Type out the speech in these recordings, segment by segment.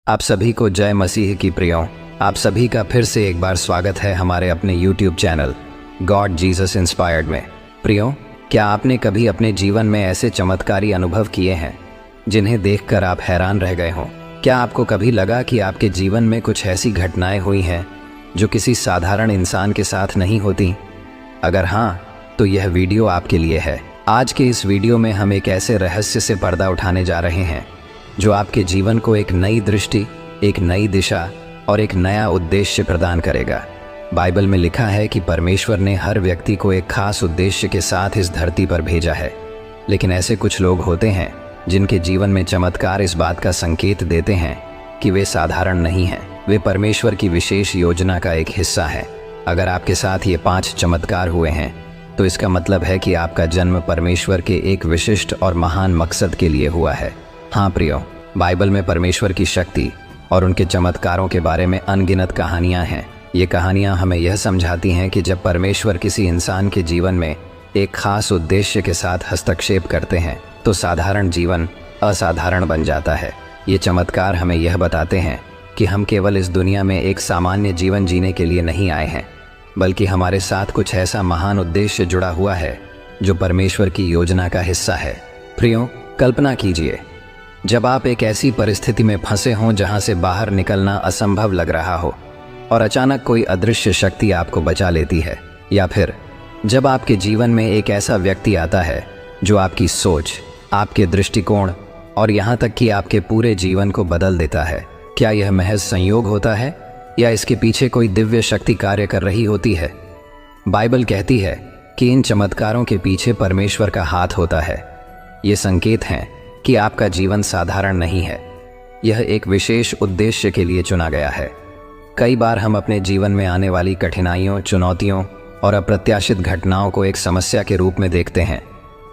आप सभी को जय मसीह की प्रियों। आप सभी का फिर से एक बार स्वागत है हमारे अपने YouTube channel God Jesus inspired में। प्रियों, क्या आपने कभी अपने जीवन में ऐसे चमत्कारी अनुभव किए हैं जिन्हें देखकर आप हैरान रह गए हों? क्या आपको कभी लगा कि आपके जीवन में कुछ ऐसी घटनाएं हुई हैं जो किसी साधारण इंसान के साथ नहीं होती? अगर हाँ, तो यह वीडियो आपके लिए है। आज के इस वीडियो में हम एक ऐसे रहस्य से पर्दा उठाने जा रहे हैं जो आपके जीवन को एक नई दृष्टि, एक नई दिशा और एक नया उद्देश्य प्रदान करेगा। बाइबल में लिखा है कि परमेश्वर ने हर व्यक्ति को एक खास उद्देश्य के साथ इस धरती पर भेजा है, लेकिन ऐसे कुछ लोग होते हैं जिनके जीवन में चमत्कार इस बात का संकेत देते हैं कि वे साधारण नहीं हैं, वे परमेश्वर की विशेष योजना का एक हिस्सा है। अगर आपके साथ ये 5 चमत्कार हुए हैं तो इसका मतलब है कि आपका जन्म परमेश्वर के एक विशिष्ट और महान मकसद के लिए हुआ है। हाँ प्रियो, बाइबल में परमेश्वर की शक्ति और उनके चमत्कारों के बारे में अनगिनत कहानियाँ हैं। ये कहानियाँ हमें यह समझाती हैं कि जब परमेश्वर किसी इंसान के जीवन में एक खास उद्देश्य के साथ हस्तक्षेप करते हैं तो साधारण जीवन असाधारण बन जाता है। ये चमत्कार हमें यह बताते हैं कि हम केवल इस दुनिया में एक सामान्य जीवन जीने के लिए नहीं आए हैं, बल्कि हमारे साथ कुछ ऐसा महान उद्देश्य जुड़ा हुआ है जो परमेश्वर की योजना का हिस्सा है। प्रियो, कल्पना कीजिए, जब आप एक ऐसी परिस्थिति में फंसे हों जहां से बाहर निकलना असंभव लग रहा हो और अचानक कोई अदृश्य शक्ति आपको बचा लेती है, या फिर जब आपके जीवन में एक ऐसा व्यक्ति आता है जो आपकी सोच, आपके दृष्टिकोण और यहाँ तक कि आपके पूरे जीवन को बदल देता है। क्या यह महज संयोग होता है या इसके पीछे कोई दिव्य शक्ति कार्य कर रही होती है? बाइबल कहती है कि इन चमत्कारों के पीछे परमेश्वर का हाथ होता है। ये संकेत हैं कि आपका जीवन साधारण नहीं है, यह एक विशेष उद्देश्य के लिए चुना गया है। कई बार हम अपने जीवन में आने वाली कठिनाइयों, चुनौतियों और अप्रत्याशित घटनाओं को एक समस्या के रूप में देखते हैं,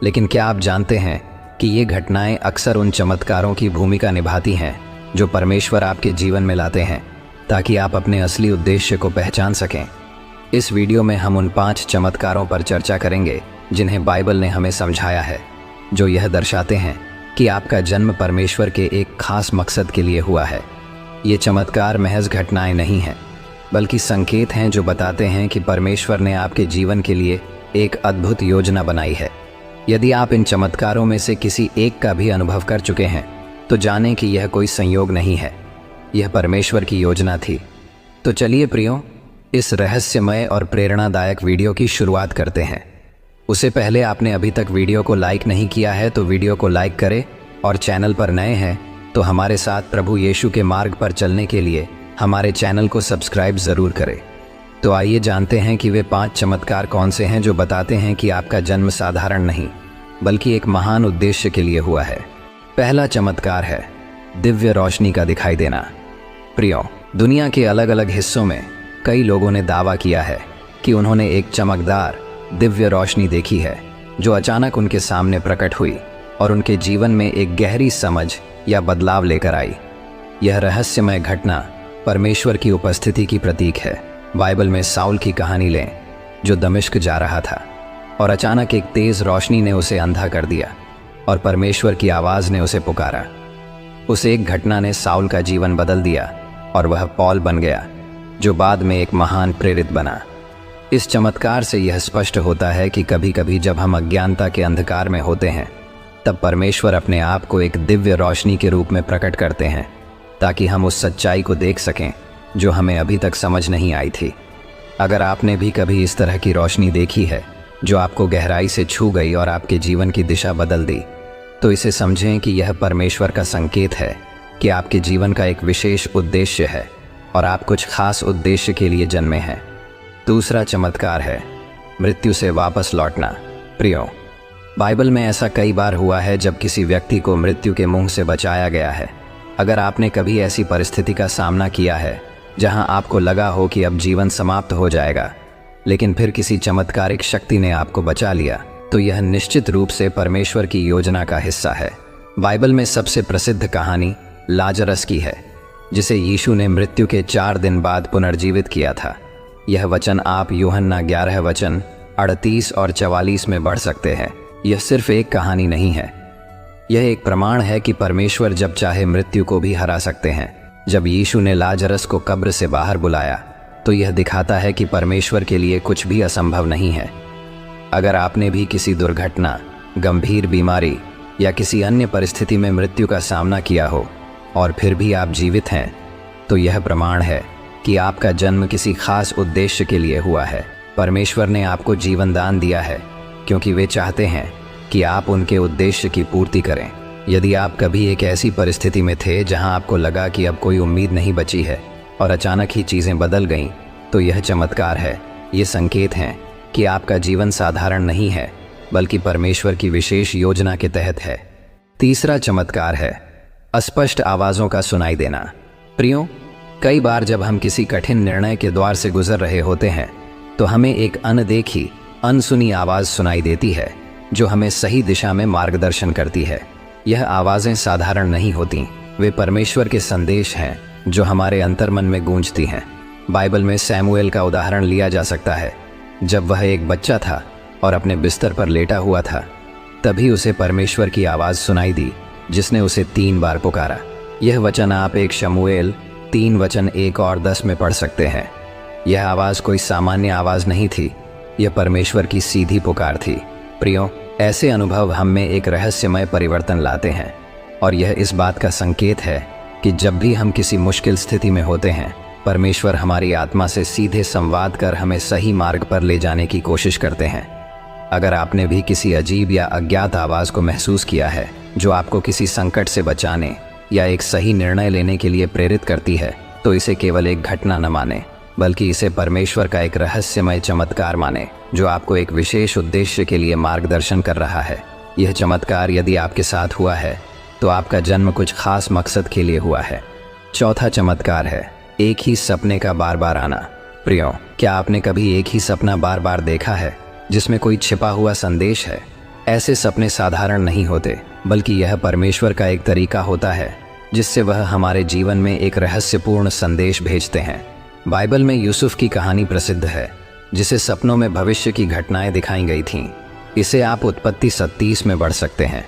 लेकिन क्या आप जानते हैं कि ये घटनाएं अक्सर उन चमत्कारों की भूमिका निभाती हैं जो परमेश्वर आपके जीवन में लाते हैं ताकि आप अपने असली उद्देश्य को पहचान सकें। इस वीडियो में हम उन 5 चमत्कारों पर चर्चा करेंगे जिन्हें बाइबल ने हमें समझाया है, जो यह दर्शाते हैं कि आपका जन्म परमेश्वर के एक खास मकसद के लिए हुआ है। ये चमत्कार महज घटनाएं नहीं हैं, बल्कि संकेत हैं जो बताते हैं कि परमेश्वर ने आपके जीवन के लिए एक अद्भुत योजना बनाई है। यदि आप इन चमत्कारों में से किसी एक का भी अनुभव कर चुके हैं तो जानें कि यह कोई संयोग नहीं है, यह परमेश्वर की योजना थी। तो चलिए प्रियो, इस रहस्यमय और प्रेरणादायक वीडियो की शुरुआत करते हैं। उससे पहले आपने अभी तक वीडियो को लाइक नहीं किया है तो वीडियो को लाइक करें, और चैनल पर नए हैं तो हमारे साथ प्रभु यीशु के मार्ग पर चलने के लिए हमारे चैनल को सब्सक्राइब ज़रूर करें। तो आइए जानते हैं कि वे 5 चमत्कार कौन से हैं जो बताते हैं कि आपका जन्म साधारण नहीं बल्कि एक महान उद्देश्य के लिए हुआ है। पहला चमत्कार है दिव्य रोशनी का दिखाई देना। प्रियो, दुनिया के अलग अलग हिस्सों में कई लोगों ने दावा किया है कि उन्होंने एक चमकदार दिव्य रोशनी देखी है जो अचानक उनके सामने प्रकट हुई और उनके जीवन में एक गहरी समझ या बदलाव लेकर आई। यह रहस्यमय घटना परमेश्वर की उपस्थिति की प्रतीक है। बाइबल में साउल की कहानी लें, जो दमिश्क जा रहा था और अचानक एक तेज रोशनी ने उसे अंधा कर दिया और परमेश्वर की आवाज़ ने उसे पुकारा। उस एक घटना ने साउल का जीवन बदल दिया और वह पौल बन गया, जो बाद में एक महान प्रेरित बना। इस चमत्कार से यह स्पष्ट होता है कि कभी कभी जब हम अज्ञानता के अंधकार में होते हैं तब परमेश्वर अपने आप को एक दिव्य रोशनी के रूप में प्रकट करते हैं ताकि हम उस सच्चाई को देख सकें जो हमें अभी तक समझ नहीं आई थी। अगर आपने भी कभी इस तरह की रोशनी देखी है जो आपको गहराई से छू गई और आपके जीवन की दिशा बदल दी, तो इसे समझें कि यह परमेश्वर का संकेत है कि आपके जीवन का एक विशेष उद्देश्य है और आप कुछ खास उद्देश्य के लिए जन्मे हैं। दूसरा चमत्कार है मृत्यु से वापस लौटना। प्रियो, बाइबल में ऐसा कई बार हुआ है जब किसी व्यक्ति को मृत्यु के मुंह से बचाया गया है। अगर आपने कभी ऐसी परिस्थिति का सामना किया है जहां आपको लगा हो कि अब जीवन समाप्त हो जाएगा, लेकिन फिर किसी चमत्कारिक शक्ति ने आपको बचा लिया, तो यह निश्चित रूप से परमेश्वर की योजना का हिस्सा है। बाइबल में सबसे प्रसिद्ध कहानी लाजरस की है, जिसे यीशु ने मृत्यु के 4 दिन बाद पुनर्जीवित किया था। यह वचन आप यूहन्ना 11 वचन 38 और 44 में पढ़ सकते हैं। यह सिर्फ एक कहानी नहीं है, यह एक प्रमाण है कि परमेश्वर जब चाहे मृत्यु को भी हरा सकते हैं। जब यीशु ने लाजरस को कब्र से बाहर बुलाया तो यह दिखाता है कि परमेश्वर के लिए कुछ भी असंभव नहीं है। अगर आपने भी किसी दुर्घटना, गंभीर बीमारी या किसी अन्य परिस्थिति में मृत्यु का सामना किया हो और फिर भी आप जीवित हैं, तो यह प्रमाण है कि आपका जन्म किसी खास उद्देश्य के लिए हुआ है। परमेश्वर ने आपको जीवन दान दिया है क्योंकि वे चाहते हैं कि आप उनके उद्देश्य की पूर्ति करें। यदि आप कभी एक ऐसी परिस्थिति में थे जहां आपको लगा कि अब कोई उम्मीद नहीं बची है और अचानक ही चीज़ें बदल गईं, तो यह चमत्कार है। ये संकेत हैं कि आपका जीवन साधारण नहीं है बल्कि परमेश्वर की विशेष योजना के तहत है। तीसरा चमत्कार है अस्पष्ट आवाज़ों का सुनाई देना। प्रियो, कई बार जब हम किसी कठिन निर्णय के द्वार से गुजर रहे होते हैं तो हमें एक अनदेखी, अनसुनी आवाज़ सुनाई देती है जो हमें सही दिशा में मार्गदर्शन करती है। यह आवाज़ें साधारण नहीं होती, वे परमेश्वर के संदेश हैं जो हमारे अंतर्मन में गूंजती हैं। बाइबल में सैमुएल का उदाहरण लिया जा सकता है। जब वह एक बच्चा था और अपने बिस्तर पर लेटा हुआ था, तभी उसे परमेश्वर की आवाज़ सुनाई दी जिसने उसे 3 बार पुकारा। यह वचन आप 1 शमूएल 3:1 और 10 में पढ़ सकते हैं। यह आवाज़ कोई सामान्य आवाज़ नहीं थी, यह परमेश्वर की सीधी पुकार थी। प्रियो, ऐसे अनुभव हम में एक रहस्यमय परिवर्तन लाते हैं और यह इस बात का संकेत है कि जब भी हम किसी मुश्किल स्थिति में होते हैं, परमेश्वर हमारी आत्मा से सीधे संवाद कर हमें सही मार्ग पर ले जाने की कोशिश करते हैं। अगर आपने भी किसी अजीब या अज्ञात आवाज़ को महसूस किया है जो आपको किसी संकट से बचाने या एक सही निर्णय लेने के लिए प्रेरित करती है, तो इसे केवल एक घटना न माने बल्कि इसे परमेश्वर का एक रहस्यमय चमत्कार माने जो आपको एक विशेष उद्देश्य के लिए मार्गदर्शन कर रहा है। यह चमत्कार यदि आपके साथ हुआ है तो आपका जन्म कुछ खास मकसद के लिए हुआ है। चौथा चमत्कार है एक ही सपने का बार बार आना। प्रियो, क्या आपने कभी एक ही सपना बार बार देखा है जिसमें कोई छिपा हुआ संदेश है? ऐसे सपने साधारण नहीं होते बल्कि यह परमेश्वर का एक तरीका होता है जिससे वह हमारे जीवन में एक रहस्यपूर्ण संदेश भेजते हैं। बाइबल में यूसुफ की कहानी प्रसिद्ध है जिसे सपनों में भविष्य की घटनाएं दिखाई गई थीं। इसे आप उत्पत्ति 37 में पढ़ सकते हैं।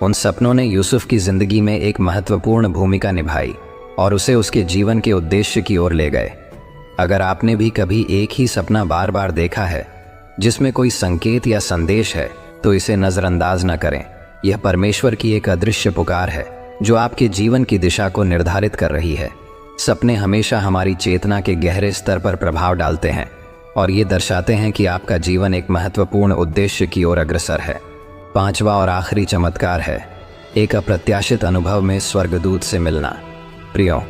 उन सपनों ने यूसुफ की जिंदगी में एक महत्वपूर्ण भूमिका निभाई और उसे उसके जीवन के उद्देश्य की ओर ले गए। अगर आपने भी कभी एक ही सपना बार बार देखा है जिसमें कोई संकेत या संदेश है, तो इसे नज़रअंदाज न करें। यह परमेश्वर की एक अदृश्य पुकार है जो आपके जीवन की दिशा को निर्धारित कर रही है। सपने हमेशा हमारी चेतना के गहरे स्तर पर प्रभाव डालते हैं और ये दर्शाते हैं कि आपका जीवन एक महत्वपूर्ण उद्देश्य की ओर अग्रसर है। पांचवा और आखिरी चमत्कार है एक अप्रत्याशित अनुभव में स्वर्गदूत से मिलना। प्रियो,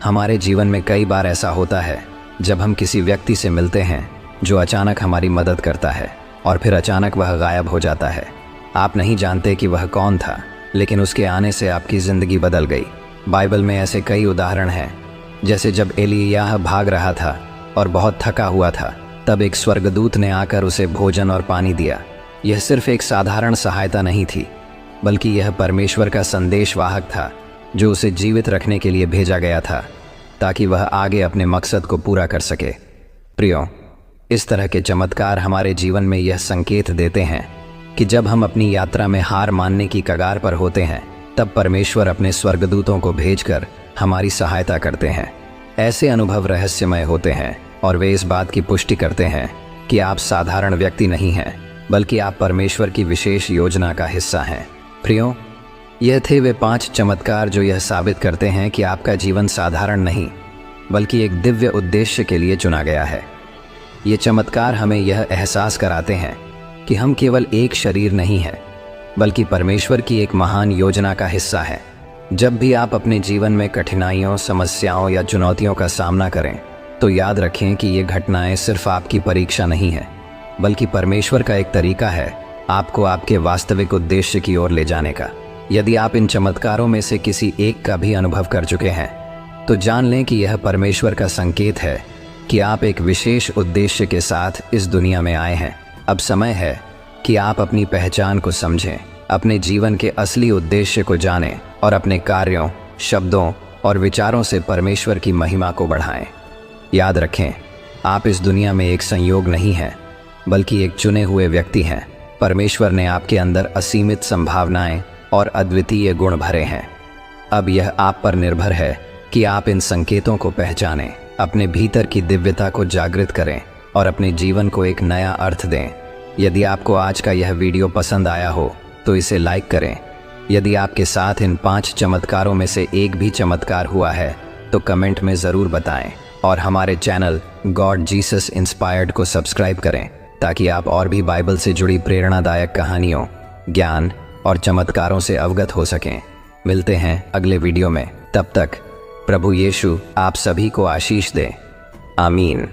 हमारे जीवन में कई बार ऐसा होता है जब हम किसी व्यक्ति से मिलते हैं जो अचानक हमारी मदद करता है और फिर अचानक वह गायब हो जाता है। आप नहीं जानते कि वह कौन था, लेकिन उसके आने से आपकी ज़िंदगी बदल गई। बाइबल में ऐसे कई उदाहरण हैं, जैसे जब एलिय्याह भाग रहा था और बहुत थका हुआ था, तब एक स्वर्गदूत ने आकर उसे भोजन और पानी दिया। यह सिर्फ एक साधारण सहायता नहीं थी, बल्कि यह परमेश्वर का संदेशवाहक था जो उसे जीवित रखने के लिए भेजा गया था ताकि वह आगे अपने मकसद को पूरा कर सके। प्रियो, इस तरह के चमत्कार हमारे जीवन में यह संकेत देते हैं कि जब हम अपनी यात्रा में हार मानने की कगार पर होते हैं, तब परमेश्वर अपने स्वर्गदूतों को भेजकर हमारी सहायता करते हैं। ऐसे अनुभव रहस्यमय होते हैं और वे इस बात की पुष्टि करते हैं कि आप साधारण व्यक्ति नहीं हैं, बल्कि आप परमेश्वर की विशेष योजना का हिस्सा हैं। प्रियो, यह थे वे 5 चमत्कार जो यह साबित करते हैं कि आपका जीवन साधारण नहीं बल्कि एक दिव्य उद्देश्य के लिए चुना गया है। ये चमत्कार हमें यह एहसास कराते हैं कि हम केवल एक शरीर नहीं हैं, बल्कि परमेश्वर की एक महान योजना का हिस्सा हैं। जब भी आप अपने जीवन में कठिनाइयों, समस्याओं या चुनौतियों का सामना करें, तो याद रखें कि ये घटनाएं सिर्फ आपकी परीक्षा नहीं है, बल्कि परमेश्वर का एक तरीका है आपको आपके वास्तविक उद्देश्य की ओर ले जाने का। यदि आप इन चमत्कारों में से किसी एक का भी अनुभव कर चुके हैं, तो जान लें कि यह परमेश्वर का संकेत है कि आप एक विशेष उद्देश्य के साथ इस दुनिया में आए हैं। अब समय है कि आप अपनी पहचान को समझें, अपने जीवन के असली उद्देश्य को जानें और अपने कार्यों, शब्दों और विचारों से परमेश्वर की महिमा को बढ़ाएं। याद रखें, आप इस दुनिया में एक संयोग नहीं हैं, बल्कि एक चुने हुए व्यक्ति हैं। परमेश्वर ने आपके अंदर असीमित संभावनाएं और अद्वितीय गुण भरे हैं। अब यह आप पर निर्भर है कि आप इन संकेतों को पहचानें, अपने भीतर की दिव्यता को जागृत करें और अपने जीवन को एक नया अर्थ दें। यदि आपको आज का यह वीडियो पसंद आया हो तो इसे लाइक करें। यदि आपके साथ इन 5 चमत्कारों में से एक भी चमत्कार हुआ है तो कमेंट में ज़रूर बताएं और हमारे चैनल गॉड जीसस इंस्पायर्ड को सब्सक्राइब करें ताकि आप और भी बाइबल से जुड़ी प्रेरणादायक कहानियों, ज्ञान और चमत्कारों से अवगत हो सकें। मिलते हैं अगले वीडियो में। तब तक प्रभु यीशु आप सभी को आशीष दे। आमीन।